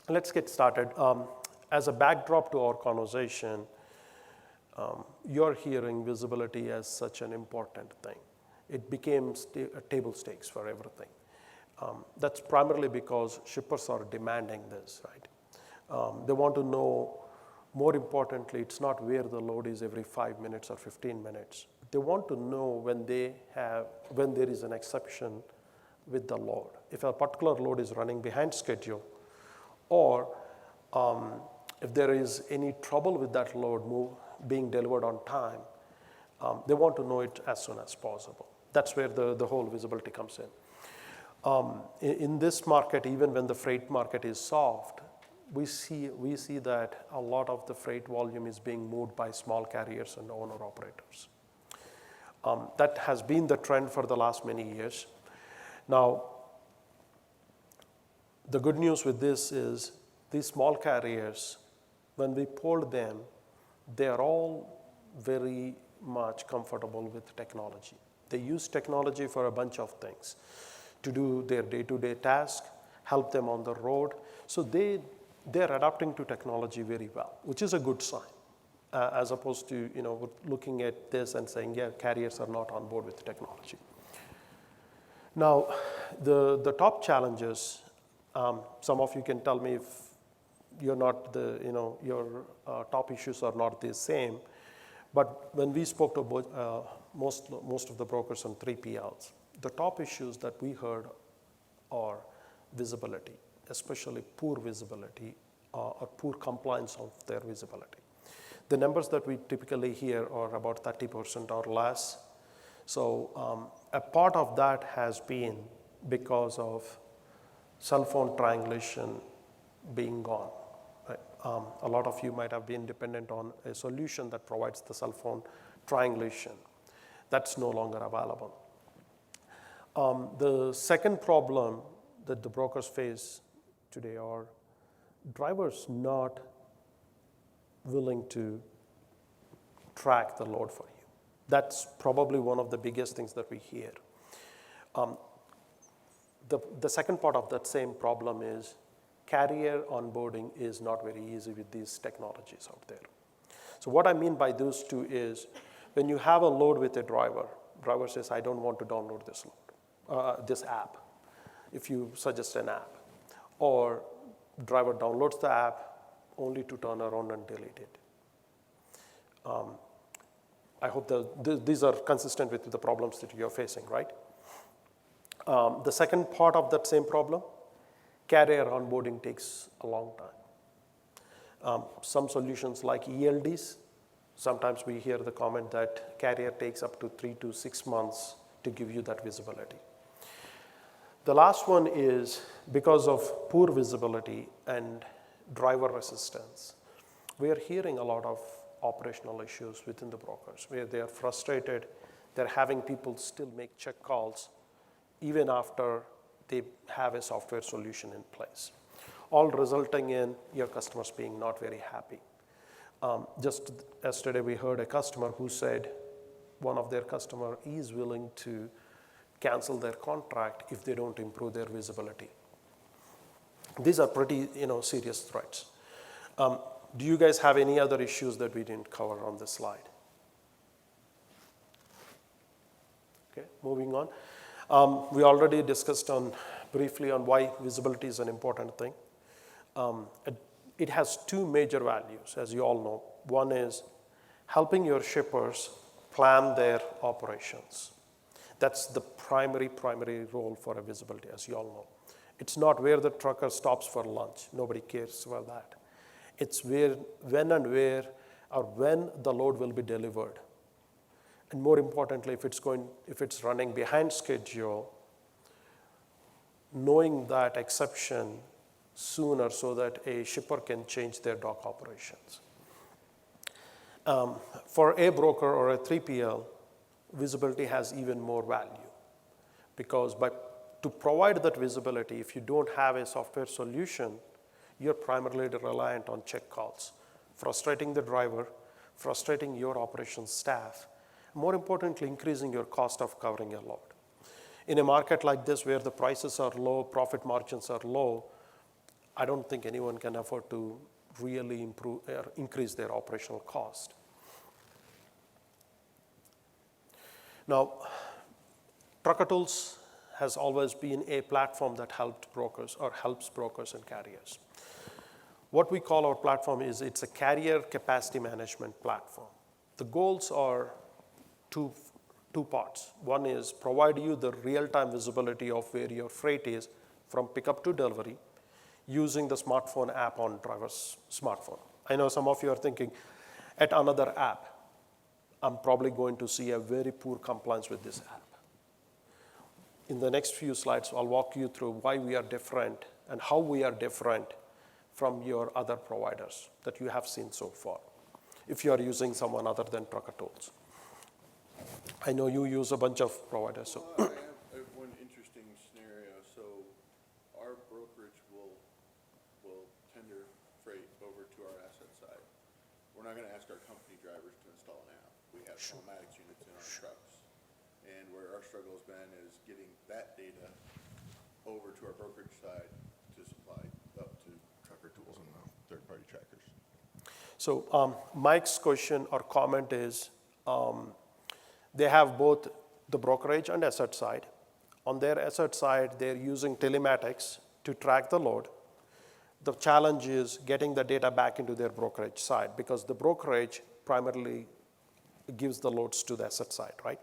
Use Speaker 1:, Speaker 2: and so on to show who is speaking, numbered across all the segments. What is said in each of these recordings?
Speaker 1: Let's get started. As a backdrop to our conversation, you're hearing visibility as such an important thing. It became table stakes for everything. That's primarily because shippers are demanding this, right? They want to know, more importantly, it's not where the load is every 5 minutes or 15 minutes. They want to know when there is an exception with the load. If a particular load is running behind schedule, or if there is any trouble with that load being delivered on time, they want to know it as soon as possible. That's where the whole visibility comes in. In this market, even when the freight market is soft, we see that a lot of the freight volume is being moved by small carriers and owner-operators. That has been the trend for the last many years. Now, the good news with this is these small carriers, when we polled them, they are all very much comfortable with technology. They use technology for a bunch of things to do their day-to-day task, help them on the road. So they're adapting to technology very well, which is a good sign, as opposed to looking at this and saying, yeah, carriers are not on board with technology. Now, the top challenges, some of you can tell me if you're not your top issues are not the same. But when we spoke to most of the brokers on 3PLs, the top issues that we heard are visibility, especially poor visibility or poor compliance of their visibility. The numbers that we typically hear are about 30% or less. So a part of that has been because of cell phone triangulation being gone. Right? A lot of you might have been dependent on a solution that provides the cell phone triangulation. That's no longer available. The second problem that the brokers face today are drivers not willing to track the load for you. That's probably one of the biggest things that we hear. The second part of that same problem is carrier onboarding is not very easy with these technologies out there. So what I mean by those two is when you have a load with a driver says, I don't want to download this app, if you suggest an app. Or driver downloads the app only to turn around and delete it. I hope that these are consistent with the problems that you're facing, right? The second part of that same problem, carrier onboarding takes a long time. Some solutions like ELDs, sometimes we hear the comment that carrier takes up to 3 to 6 months to give you that visibility. The last one is because of poor visibility and driver resistance. We are hearing a lot of operational issues within the brokers where they are frustrated. They're having people still make check calls even after they have a software solution in place, all resulting in your customers being not very happy. Just yesterday, we heard a customer who said one of their customers is willing to cancel their contract if they don't improve their visibility. These are pretty serious threats. Do you guys have any other issues that we didn't cover on this slide? Okay, moving on. We already discussed briefly on why visibility is an important thing. It has two major values, as you all know. One is helping your shippers plan their operations. That's the primary role for a visibility, as you all know. It's not where the trucker stops for lunch. Nobody cares about that. It's when the load will be delivered. And more importantly, if it's running behind schedule, knowing that exception sooner so that a shipper can change their dock operations. For a broker or a 3PL, visibility has even more value because to provide that visibility, if you don't have a software solution, you're primarily reliant on check calls, frustrating the driver, frustrating your operations staff, more importantly, increasing your cost of covering a load. In a market like this where the prices are low, profit margins are low, I don't think anyone can afford to really improve or increase their operational cost. Now, Trucker Tools has always been a platform that helped brokers or helps brokers and carriers. What we call our platform is it's a carrier capacity management platform. The goals are two parts. One is provide you the real-time visibility of where your freight is from pickup to delivery using the smartphone app on driver's smartphone. I know some of you are thinking, at another app, I'm probably going to see a very poor compliance with this app. In the next few slides, I'll walk you through why we are different and how we are different from your other providers that you have seen so far, if you are using someone other than Trucker Tools. I know you use a bunch of providers. So
Speaker 2: I have one interesting scenario. So our brokerage will tender freight over to our asset side. We're not going to ask our company drivers to install an app. We have telematics units in our trucks. And where our struggle has been is getting that data over to our brokerage side to supply up to Trucker Tools and the third-party trackers.
Speaker 1: So Mike's question or comment is, they have both the brokerage and asset side. On their asset side, they're using telematics to track the load. The challenge is getting the data back into their brokerage side because the brokerage primarily gives the loads to the asset side, right?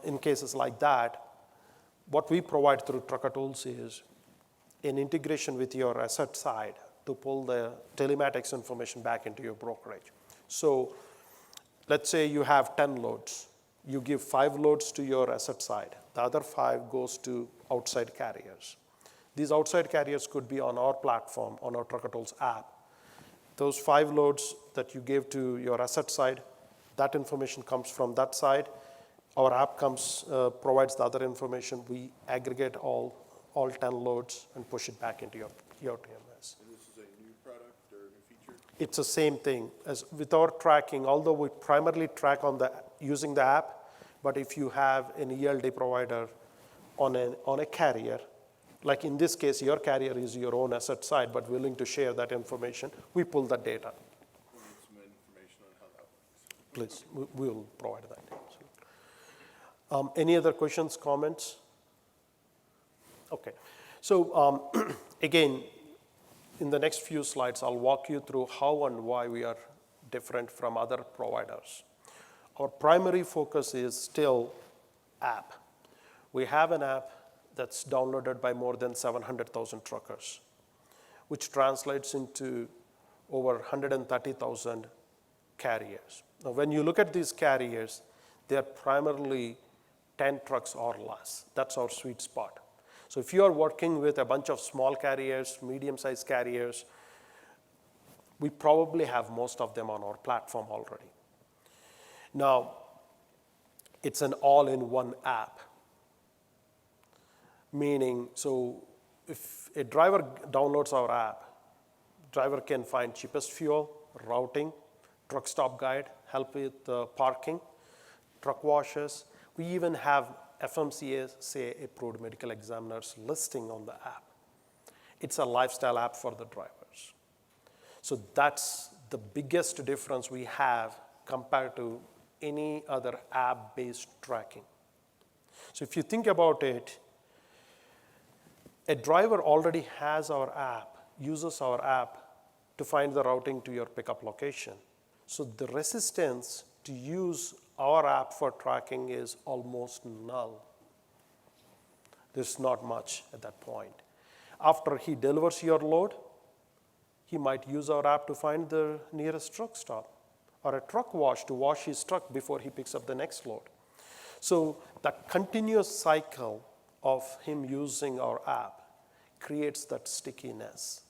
Speaker 1: In cases like that, what we provide through Trucker Tools is an integration with your asset side to pull the telematics information back into your brokerage. So let's say you have 10 loads. You give 5 loads to your asset side. The other 5 goes to outside carriers. These outside carriers could be on our platform, on our Trucker Tools app. Those 5 loads that you gave to your asset side, that information comes from that side. Our app provides the other information. We aggregate all 10 loads and push it back into your TMS.
Speaker 2: And this is a new product or a new feature?
Speaker 1: It's the same thing as with our tracking, although we primarily track using the app, but if you have an ELD provider on a carrier, like in this case, your carrier is your own asset side, but willing to share that information, we pull that data.
Speaker 2: We need some information on how that works.
Speaker 1: Please, we'll provide that. Any other questions, comments? Okay. So again, in the next few slides, I'll walk you through how and why we are different from other providers. Our primary focus is still app. We have an app that's downloaded by more than 700,000 truckers, which translates into over 130,000 carriers. Now, when you look at these carriers, they're primarily 10 trucks or less. That's our sweet spot. So if you are working with a bunch of small carriers, medium-sized carriers, we probably have most of them on our platform already. Now, it's an all-in-one app, meaning, so if a driver downloads our app, driver can find cheapest fuel, routing, truck stop guide, help with parking, truck washes. We even have FMCSA approved medical examiners listing on the app. It's a lifestyle app for the drivers. So that's the biggest difference we have compared to any other app-based tracking. So if you think about it, a driver already has our app, uses our app to find the routing to your pickup location. So the resistance to use our app for tracking is almost null. There's not much at that point. After he delivers your load, he might use our app to find the nearest truck stop or a truck wash to wash his truck before he picks up the next load. So that continuous cycle of him using our app creates that stickiness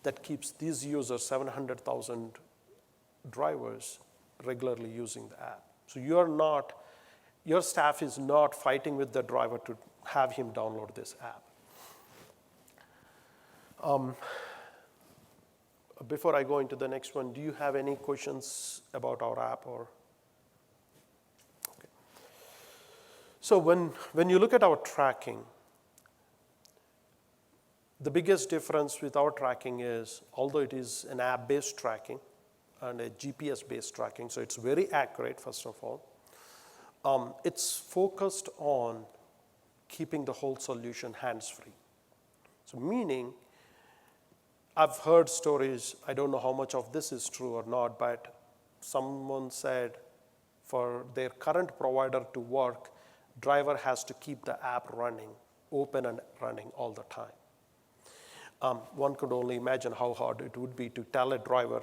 Speaker 1: that keeps these users, 700,000 drivers, regularly using the app. So your staff is not fighting with the driver to have him download this app. Before I go into the next one, do you have any questions about our app? Okay. So when you look at our tracking, The biggest difference with our tracking is, although it is an app-based tracking and a GPS-based tracking, so it's very accurate, first of all, it's focused on keeping the whole solution hands-free. So meaning, I've heard stories, I don't know how much of this is true or not, but someone said for their current provider to work, driver has to keep the app running, open and running all the time. One could only imagine how hard it would be to tell a driver,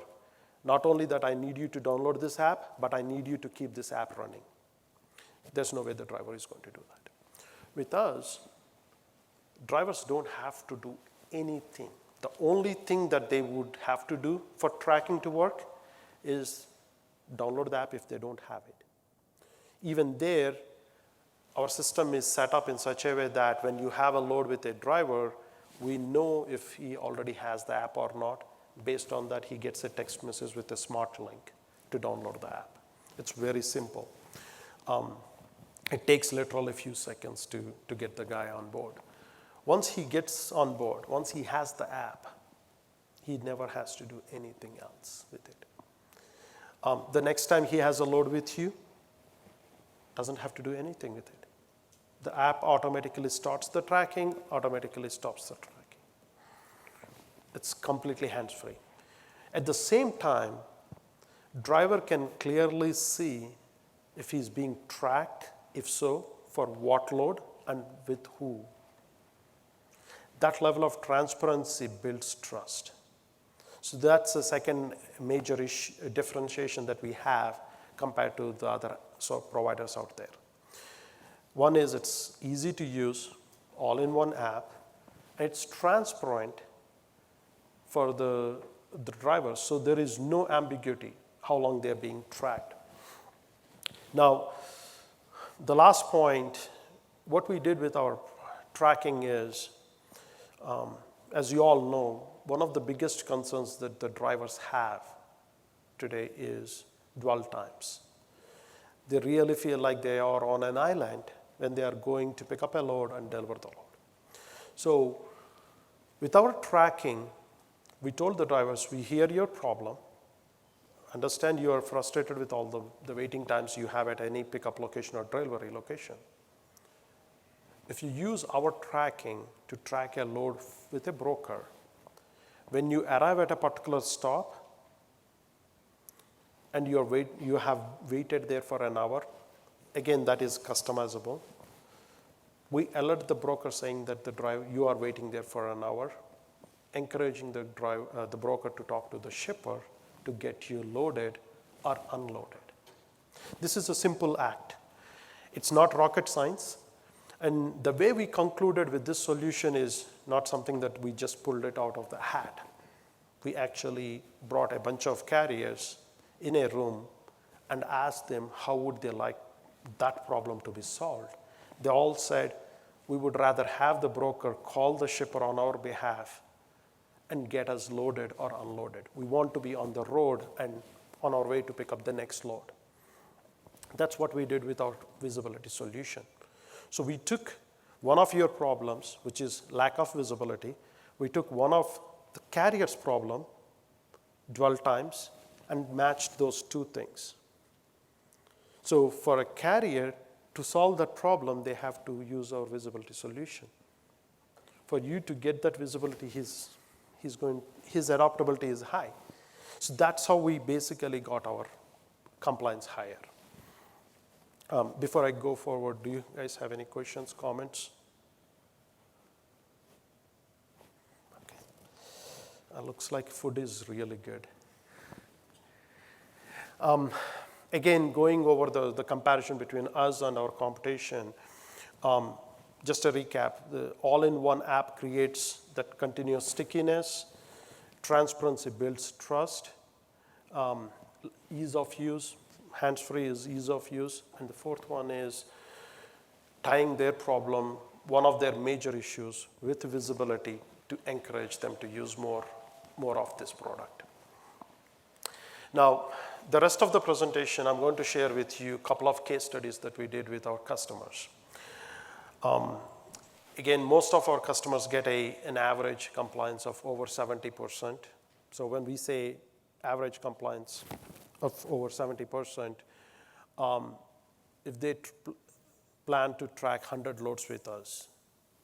Speaker 1: not only that I need you to download this app, but I need you to keep this app running. There's no way the driver is going to do that. With us, drivers don't have to do anything. The only thing that they would have to do for tracking to work is download the app if they don't have it. Even there, our system is set up in such a way that when you have a load with a driver, we know if he already has the app or not. Based on that, he gets a text message with a smart link to download the app. It's very simple. It takes literally a few seconds to get the guy on board. Once he gets on board, once he has the app, he never has to do anything else with it. The next time he has a load with you, doesn't have to do anything with it. The app automatically starts the tracking, automatically stops the tracking. It's completely hands-free. At the same time, driver can clearly see if he's being tracked, if so, for what load and with who. That level of transparency builds trust. So that's the second major differentiation that we have compared to the other providers out there. One is it's easy to use, all-in-one app, and it's transparent for the drivers, so there is no ambiguity how long they're being tracked. Now, the last point, what we did with our tracking is, as you all know, one of the biggest concerns that the drivers have today is dwell times. They really feel like they are on an island when they are going to pick up a load and deliver the load. So with our tracking, we told the drivers, we hear your problem, understand you are frustrated with all the waiting times you have at any pickup location or delivery location. If you use our tracking to track a load with a broker, when you arrive at a particular stop and you have waited there for an hour, again, that is customizable. We alert the broker saying that you are waiting there for an hour, encouraging the broker to talk to the shipper to get you loaded or unloaded. This is a simple act. It's not rocket science. And the way we concluded with this solution is not something that we just pulled it out of the hat. We actually brought a bunch of carriers in a room and asked them how would they like that problem to be solved. They all said, we would rather have the broker call the shipper on our behalf and get us loaded or unloaded. We want to be on the road and on our way to pick up the next load. That's what we did with our visibility solution. So we took one of your problems, which is lack of visibility. We took one of the carrier's problem, dwell times, and matched those two things. So for a carrier to solve that problem, they have to use our visibility solution. For you to get that visibility, his adaptability is high. So that's how we basically got our compliance higher. Before I go forward, do you guys have any questions, comments? Okay. Looks like food is really good. Again, going over the comparison between us and our competition, just a recap, the all-in-one app creates that continuous stickiness, transparency builds trust, ease of use, hands-free is ease of use, and the fourth one is tying their problem, one of their major issues, with visibility to encourage them to use more of this product. Now, the rest of the presentation, I'm going to share with you a couple of case studies that we did with our customers. Again, most of our customers get an average compliance of over 70%. So when we say average compliance of over 70%, if they plan to track 100 loads with us,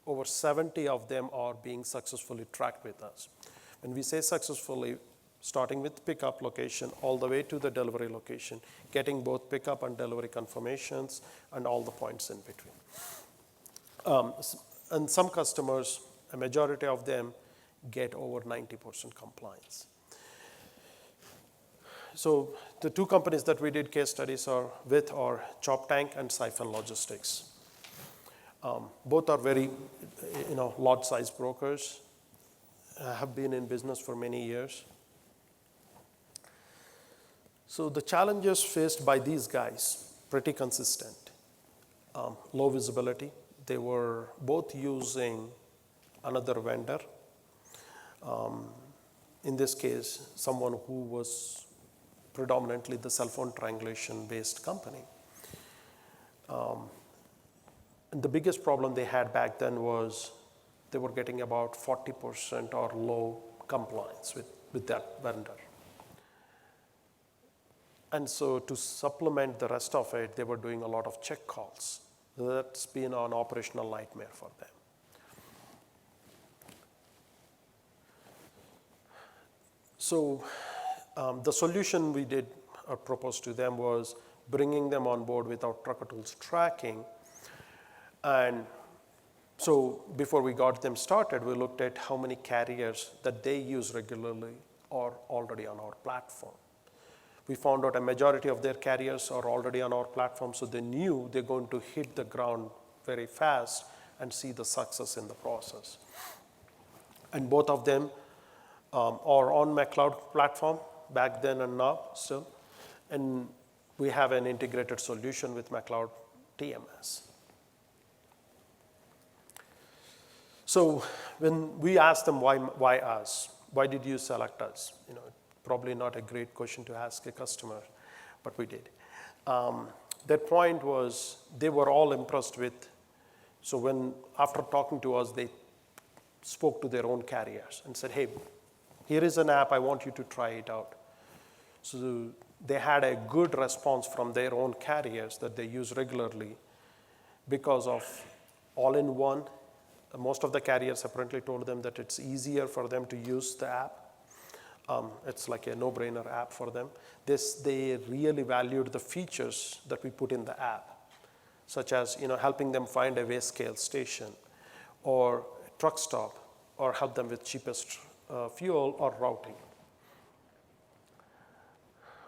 Speaker 1: over 70 of them are being successfully tracked with us. When we say successfully, starting with pickup location all the way to the delivery location, getting both pickup and delivery confirmations and all the points in between. And some customers, a majority of them, get over 90% compliance. So the two companies that we did case studies with are Choptank and Syfan Logistics. Both are very, large-sized brokers, have been in business for many years. So the challenges faced by these guys, pretty consistent. Low visibility. They were both using another vendor. In this case, someone who was predominantly the cell phone triangulation-based company. And the biggest problem they had back then was they were getting about 40% or low compliance with that vendor. And so to supplement the rest of it, they were doing a lot of check calls. That's been an operational nightmare for them. So the solution we did or proposed to them was bringing them on board with our Trucker Tools tracking. And so before we got them started, we looked at how many carriers that they use regularly are already on our platform. We found out a majority of their carriers are already on our platform, so they knew they're going to hit the ground very fast and see the success in the process. And both of them are on McLeod platform back then and now still. And we have an integrated solution with McLeod TMS. So when we asked them why us, why did you select us? Probably not a great question to ask a customer, but we did. Their point was they were all impressed with, so after talking to us, they spoke to their own carriers and said, hey, here is an app, I want you to try it out. So they had a good response from their own carriers that they use regularly because of all-in-one. Most of the carriers apparently told them that it's easier for them to use the app. It's like a no-brainer app for them. They really valued the features that we put in the app, such as helping them find a waste scale station or truck stop or help them with cheapest fuel or routing.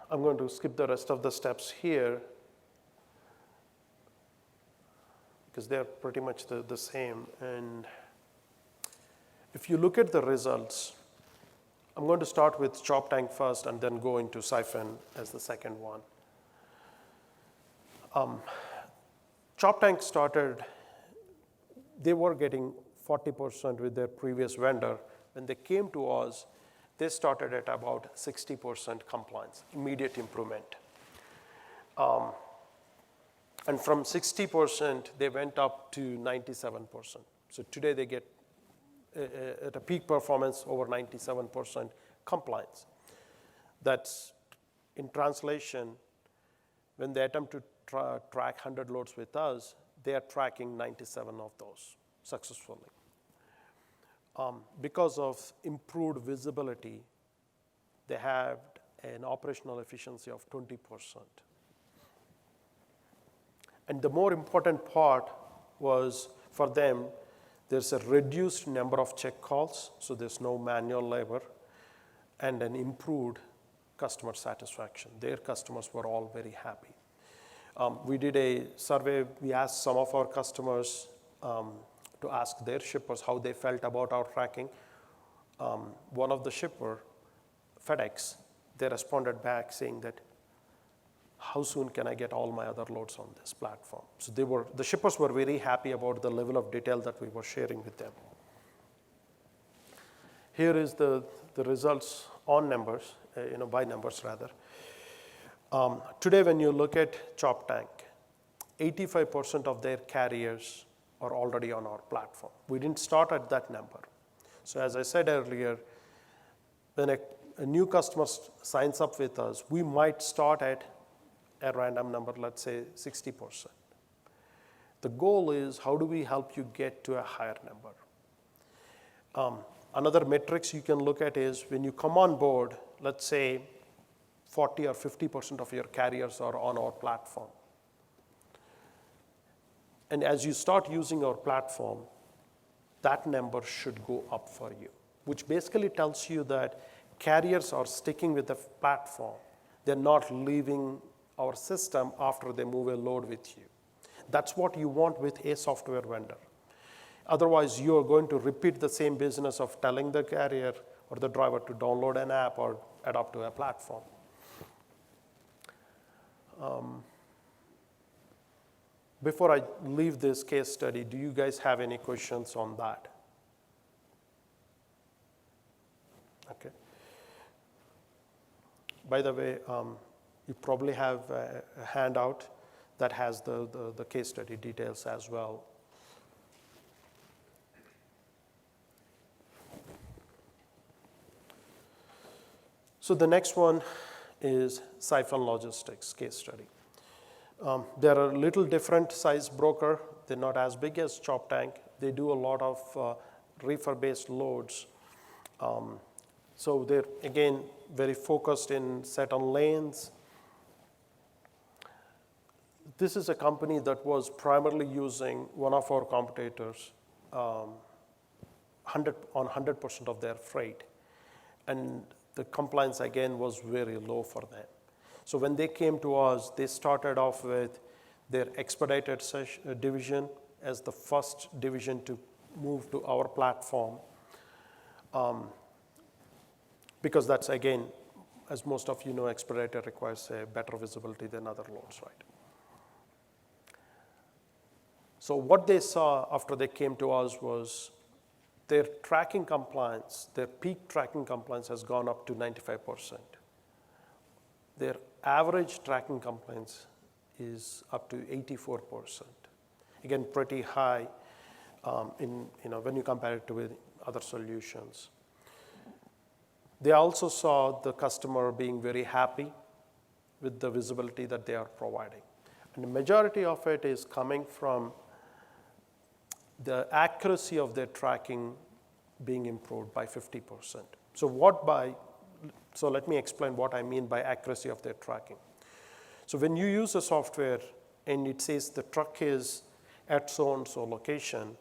Speaker 1: I'm going to skip the rest of the steps here because they're pretty much the same. And if you look at the results, I'm going to start with Choptank first and then go into Syfan as the second one. Choptank started, they were getting 40% with their previous vendor. When they came to us, they started at about 60% compliance, immediate improvement. And from 60%, they went up to 97%. So today they get at a peak performance over 97% compliance. That's, in translation, when they attempt to track 100 loads with us, they are tracking 97 of those successfully. Because of improved visibility, they have an operational efficiency of 20%. And the more important part was, for them, there's a reduced number of check calls, so there's no manual labor, and an improved customer satisfaction. Their customers were all very happy. We did a survey. We asked some of our customers to ask their shippers how they felt about our tracking. One of the shipper, FedEx, they responded back saying that, how soon can I get all my other loads on this platform? So the shippers were very happy about the level of detail that we were sharing with them. Here is the results on numbers, by numbers rather. Today when you look at Choptank, 85% of their carriers are already on our platform. We didn't start at that number. So as I said earlier, when a new customer signs up with us, we might start at a random number, let's say 60%. The goal is, how do we help you get to a higher number? Another metrics you can look at is when you come on board, let's say 40 or 50% of your carriers are on our platform. And as you start using our platform, that number should go up for you, which basically tells you that carriers are sticking with the platform. They're not leaving our system after they move a load with you. That's what you want with a software vendor. Otherwise, you are going to repeat the same business of telling the carrier or the driver to download an app or adopt to a platform. Before I leave this case study, do you guys have any questions on that? Okay. By the way, you probably have a handout that has the case study details as well. So the next one is Syfan Logistics case study. They're a little different size broker. They're not as big as Choptank. They do a lot of reefer-based loads. So they're, again, very focused in certain lanes. This is a company that was primarily using one of our competitors on 100% of their freight. And the compliance, again, was very low for them. So when they came to us, they started off with their expedited division as the first division to move to our platform. Because that's, again, as most of you know, expedited requires a better visibility than other loads, right? So what they saw after they came to us was their tracking compliance, their peak tracking compliance has gone up to 95%. Their average tracking compliance is up to 84%. Again, pretty high when you compare it to with other solutions. They also saw the customer being very happy with the visibility that they are providing. And the majority of it is coming from the accuracy of their tracking being improved by 50%. So let me explain what I mean by accuracy of their tracking. So when you use a software and it says the truck is at so-and-so location,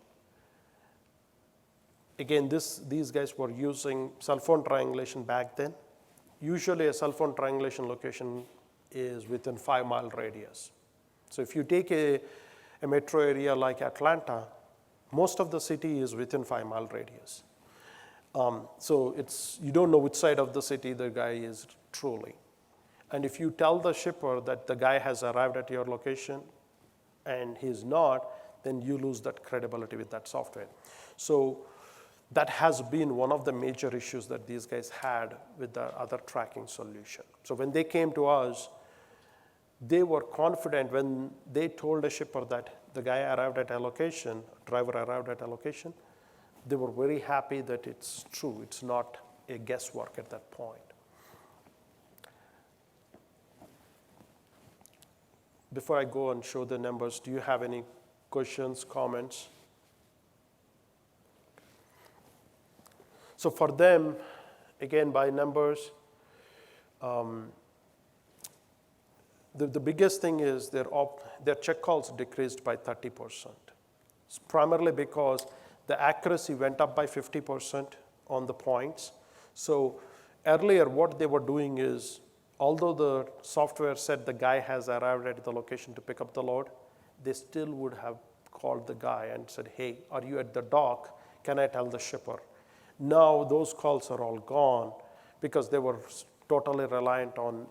Speaker 1: again, these guys were using cell phone triangulation back then. Usually a cell phone triangulation location is within 5-mile radius. So if you take a metro area like Atlanta, most of the city is within 5-mile radius. So you don't know which side of the city the guy is truly. And if you tell the shipper that the guy has arrived at your location and he's not, then you lose that credibility with that software. So that has been one of the major issues that these guys had with the other tracking solution. So when they came to us, they were confident when they told a shipper that the guy arrived at a location, driver arrived at a location, they were very happy that it's true. It's not a guesswork at that point. Before I go and show the numbers, do you have any questions, comments? So for them, again, by numbers, the biggest thing is their check calls decreased by 30%. It's primarily because the accuracy went up by 50% on the points. So earlier, what they were doing is, although the software said the guy has arrived at the location to pick up the load, they still would have called the guy and said, hey, are you at the dock? Can I tell the shipper? Now those calls are all gone because they were totally reliant on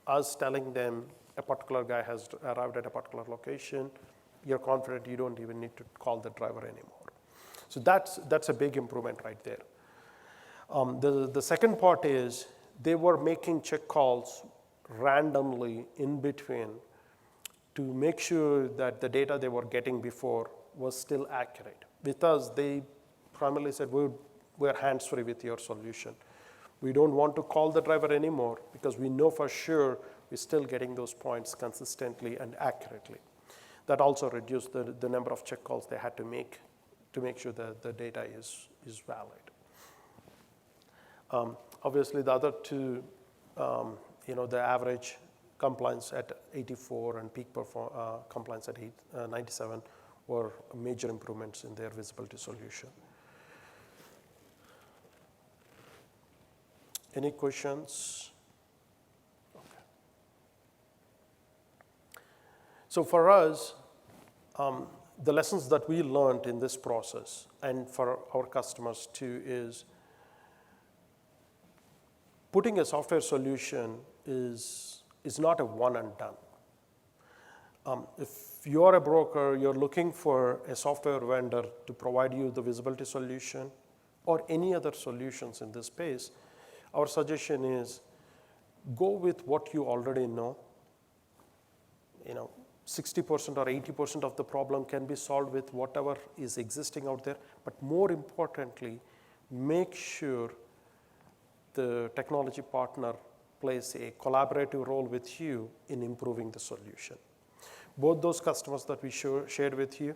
Speaker 1: us telling them a particular guy has arrived at a particular location. You're confident you don't even need to call the driver anymore. So that's a big improvement right there. The second part is they were making check calls randomly in between to make sure that the data they were getting before was still accurate. With us, they primarily said, we're hands-free with your solution. We don't want to call the driver anymore because we know for sure we're still getting those points consistently and accurately. That also reduced the number of check calls they had to make sure that the data is valid. Obviously, the other two, the average compliance at 84 and peak compliance at 97 were major improvements in their visibility solution. Any questions? Okay. So for us, the lessons that we learned in this process and for our customers too is putting a software solution is not a one and done. If you're a broker, you're looking for a software vendor to provide you the visibility solution or any other solutions in this space, our suggestion is go with what you already know. 60% or 80% of the problem can be solved with whatever is existing out there. But more importantly, make sure the technology partner plays a collaborative role with you in improving the solution. Both those customers that we shared with you,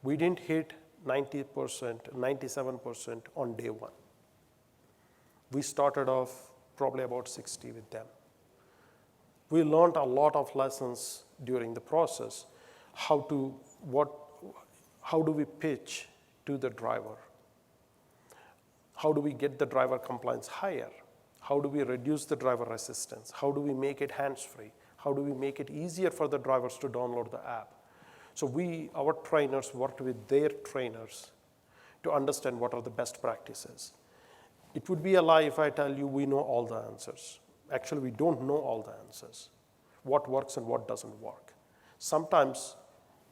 Speaker 1: we didn't hit 90%, 97% on day one. We started off probably about 60 with them. We learned a lot of lessons during the process. How do we pitch to the driver? How do we get the driver compliance higher? How do we reduce the driver resistance? How do we make it hands-free? How do we make it easier for the drivers to download the app? So our trainers worked with their trainers to understand what are the best practices. It would be a lie if I tell you we know all the answers. Actually, we don't know all the answers, what works and what doesn't work. Sometimes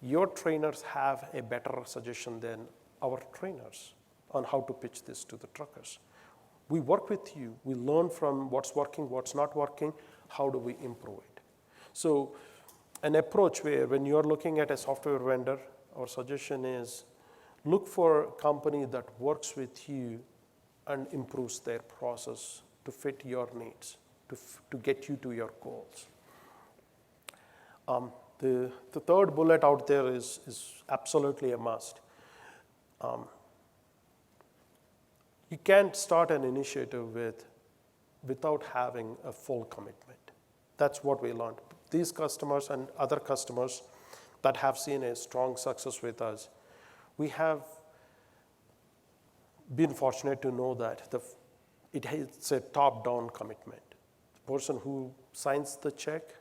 Speaker 1: your trainers have a better suggestion than our trainers on how to pitch this to the truckers. We work with you. We learn from what's working, what's not working, how do we improve it. So an approach where when you're looking at a software vendor, our suggestion is look for a company that works with you and improves their process to fit your needs, to get you to your goals. The third bullet out there is absolutely a must. You can't start an initiative without having a full commitment. That's what we learned. These customers and other customers that have seen a strong success with us, we have been fortunate to know that it's a top-down commitment. The person who signs the check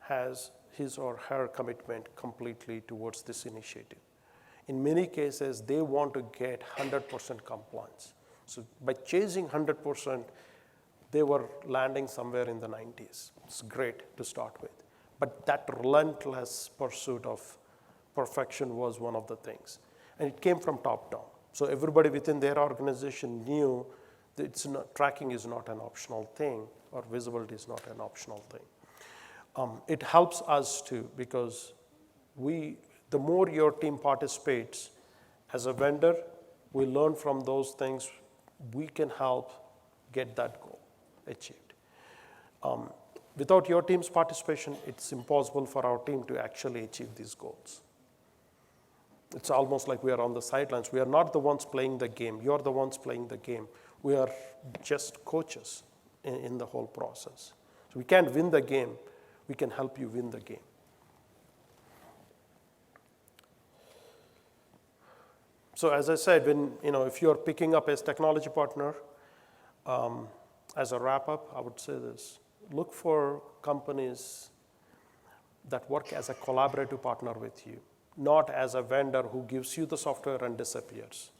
Speaker 1: has his or her commitment completely towards this initiative. In many cases, they want to get 100% compliance. So by chasing 100%, they were landing somewhere in the 90s. It's great to start with. But that relentless pursuit of perfection was one of the things. And it came from top down. So everybody within their organization knew that tracking is not an optional thing, or visibility is not an optional thing. It helps us too, because the more your team participates as a vendor, we learn from those things, we can help get that goal achieved. Without your team's participation, it's impossible for our team to actually achieve these goals. It's almost like we are on the sidelines. We are not the ones playing the game. You're the ones playing the game. We are just coaches in the whole process. So we can't win the game. We can help you win the game. So as I said, if you're picking up as technology partner, as a wrap-up, I would say this. Look for companies that work as a collaborative partner with you, not as a vendor who gives you the software and disappears.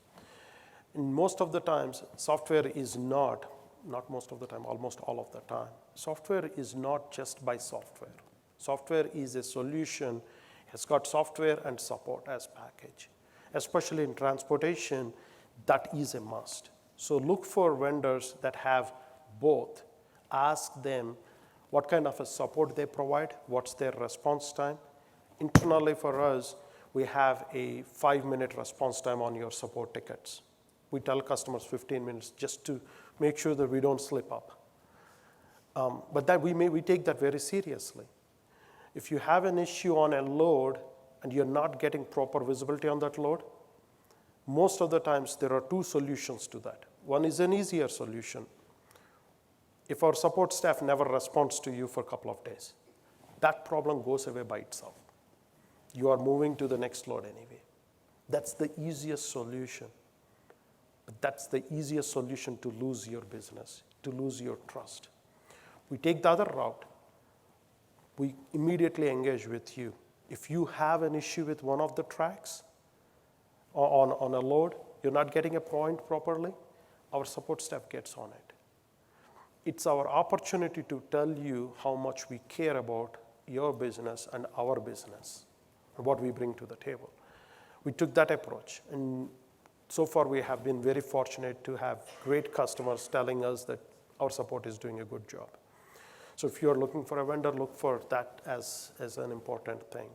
Speaker 1: And most of the times, software is not most of the time, almost all of the time, software is not just by software. Software is a solution. It's got software and support as package. Especially in transportation, that is a must. So look for vendors that have both. Ask them what kind of a support they provide, what's their response time. Internally for us, we have a 5-minute response time on your support tickets. We tell customers 15 minutes just to make sure that we don't slip up. But that we take that very seriously. If you have an issue on a load and you're not getting proper visibility on that load, most of the times there are 2 solutions to that. One is an easier solution. If our support staff never responds to you for a couple of days, that problem goes away by itself. You are moving to the next load anyway. That's the easiest solution. But that's the easiest solution to lose your business, to lose your trust. We take the other route. We immediately engage with you. If you have an issue with one of the tracks on a load, you're not getting a point properly, our support staff gets on it. It's our opportunity to tell you how much we care about your business and our business and what we bring to the table. We took that approach, and so far we have been very fortunate to have great customers telling us that our support is doing a good job. So if you're looking for a vendor, look for that as an important thing.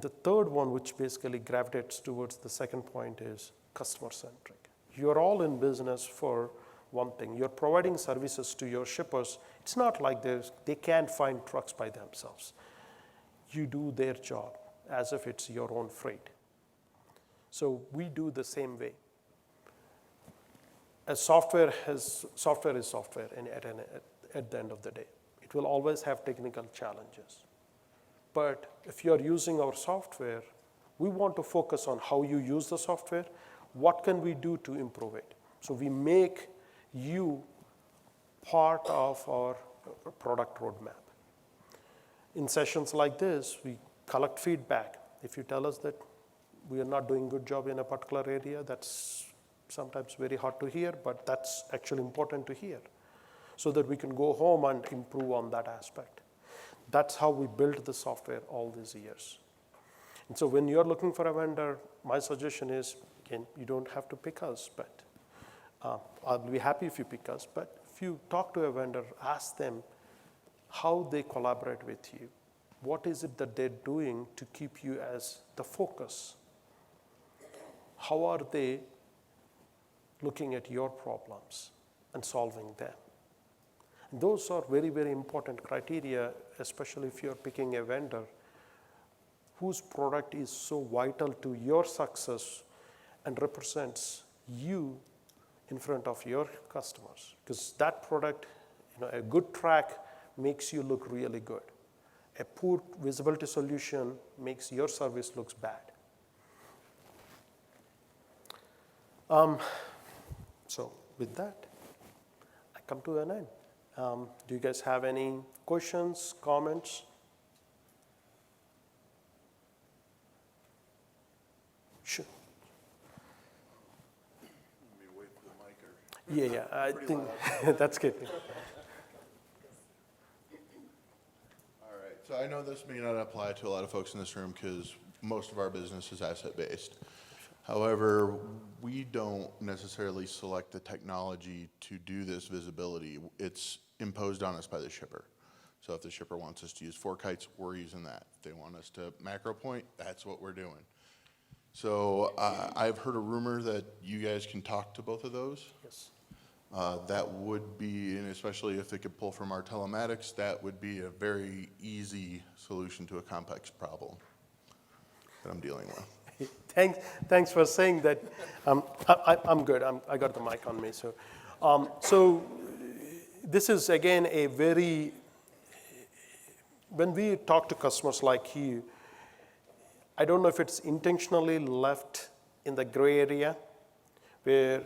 Speaker 1: The third one, which basically gravitates towards the second point, is customer-centric. You're all in business for one thing. You're providing services to your shippers. It's not like they can't find trucks by themselves. You do their job as if it's your own freight. So we do the same way. As software is software at the end of the day. It will always have technical challenges. But if you're using our software, we want to focus on how you use the software. What can we do to improve it? So we make you part of our product roadmap. In sessions like this, we collect feedback. If you tell us that we are not doing a good job in a particular area, that's sometimes very hard to hear, but that's actually important to hear so that we can go home and improve on that aspect. That's how we built the software all these years. And so when you're looking for a vendor, my suggestion is, again, you don't have to pick us, but I'll be happy if you pick us. But if you talk to a vendor, ask them how they collaborate with you. What is it that they're doing to keep you as the focus? How are they looking at your problems and solving them? And those are very, very important criteria, especially if you're picking a vendor whose product is so vital to your success and represents you in front of your customers. Because that product, a good track makes you look really good. A poor visibility solution makes your service looks bad. So with that, I come to an end. Do you guys have any questions, comments? Sure.
Speaker 2: Let me wait for the mic.
Speaker 1: Yeah, I think that's good.
Speaker 2: All right, so I know this may not apply to a lot of folks in this room because most of our business is asset-based. However, we don't necessarily select the technology to do this visibility. It's imposed on us by the shipper. So if the shipper wants us to use 4 kites, we're using that. If they want us to macro point, that's what we're doing. So I've heard a rumor that you guys can talk to both of those.
Speaker 1: Yes.
Speaker 2: That would be, and especially if they could pull from our telematics, that would be a very easy solution to a complex problem that I'm dealing with.
Speaker 1: Thanks for saying that. I'm good. I got the mic on me. So this is, again, a very, when we talk to customers like you, I don't know if it's intentionally left in the gray area where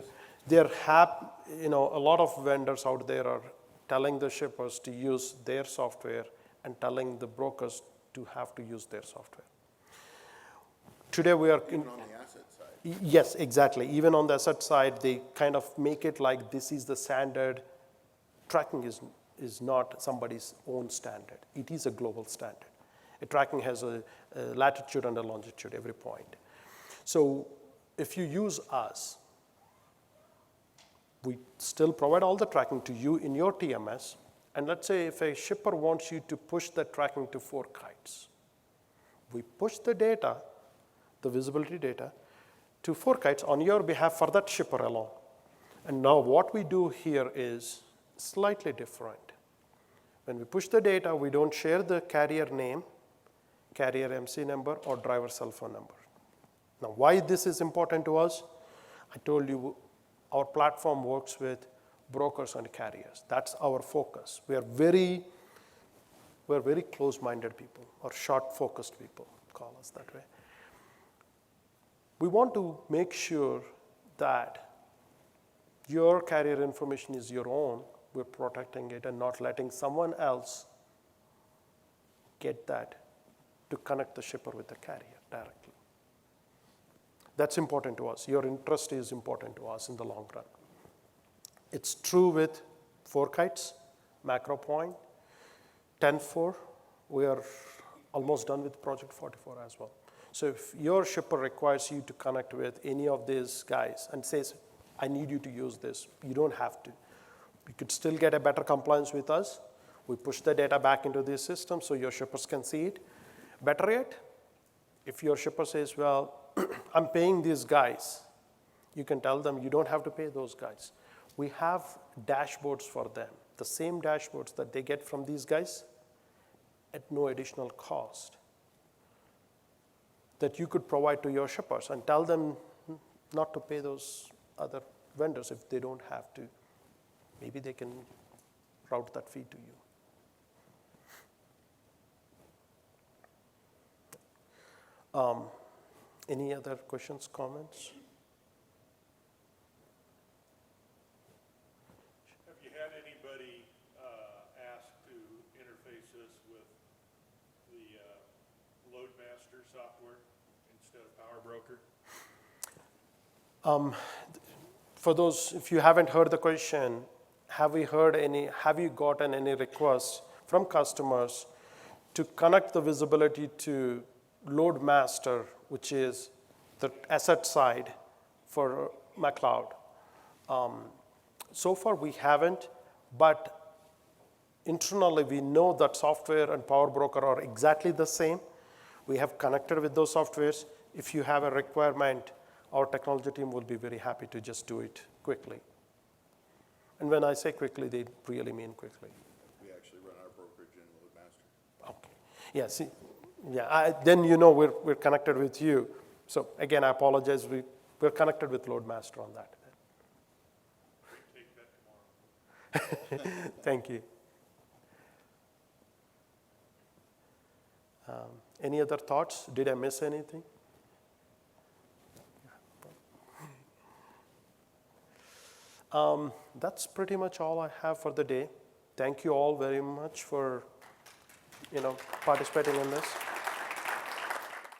Speaker 1: they're a lot of vendors out there are telling the shippers to use their software and telling the brokers to have to use their software. Today we are
Speaker 2: Even on the asset side.
Speaker 1: Yes, exactly. Even on the asset side, they kind of make it like this is the standard. Tracking is not somebody's own standard. It is a global standard. A tracking has a latitude and a longitude every point. So if you use us, we still provide all the tracking to you in your TMS. And let's say if a shipper wants you to push the tracking to 4 kites, we push the data the visibility data to 4 kites on your behalf for that shipper alone. And now what we do here is slightly different. When we push the data, we don't share the carrier name, carrier MC number, or driver cell phone number. Now, why this is important to us? I told you our platform works with brokers and carriers. That's our focus. We're very close-minded people, or short-focused people, call us that way. We want to make sure that your carrier information is your own. We're protecting it and not letting someone else get that to connect the shipper with the carrier directly. That's important to us. Your interest is important to us in the long run. It's true with 4 kites, macro point, 10-4. We are almost done with project 44 as well. So if your shipper requires you to connect with any of these guys and says, I need you to use this, you don't have to. You could still get a better compliance with us. We push the data back into this system so your shippers can see it. Better yet, if your shipper says, well, I'm paying these guys, you can tell them you don't have to pay those guys. We have dashboards for them, the same dashboards that they get from these guys at no additional cost that you could provide to your shippers and tell them not to pay those other vendors if they don't have to. Maybe they can route that feed to you. Any other questions, comments?
Speaker 3: Have you had anybody ask to interface this with the LoadMaster software instead of PowerBroker?
Speaker 1: For those, if you haven't heard the question, have you gotten any requests from customers to connect the visibility to LoadMaster, which is the asset side for McLeod? So far we haven't, but internally we know that software and PowerBroker are exactly the same. We have connected with those softwares. If you have a requirement, our technology team will be very happy to just do it quickly. And when I say quickly, they really mean quickly.
Speaker 2: We actually run our brokerage in LoadMaster.
Speaker 1: Okay. Yeah, see, yeah, then you know we're connected with you. So again, I apologize. We're connected with LoadMaster on that.
Speaker 3: Take that tomorrow.
Speaker 1: Thank you. Any other thoughts? Did I miss anything? That's pretty much all I have for the day. Thank you all very much for participating in this.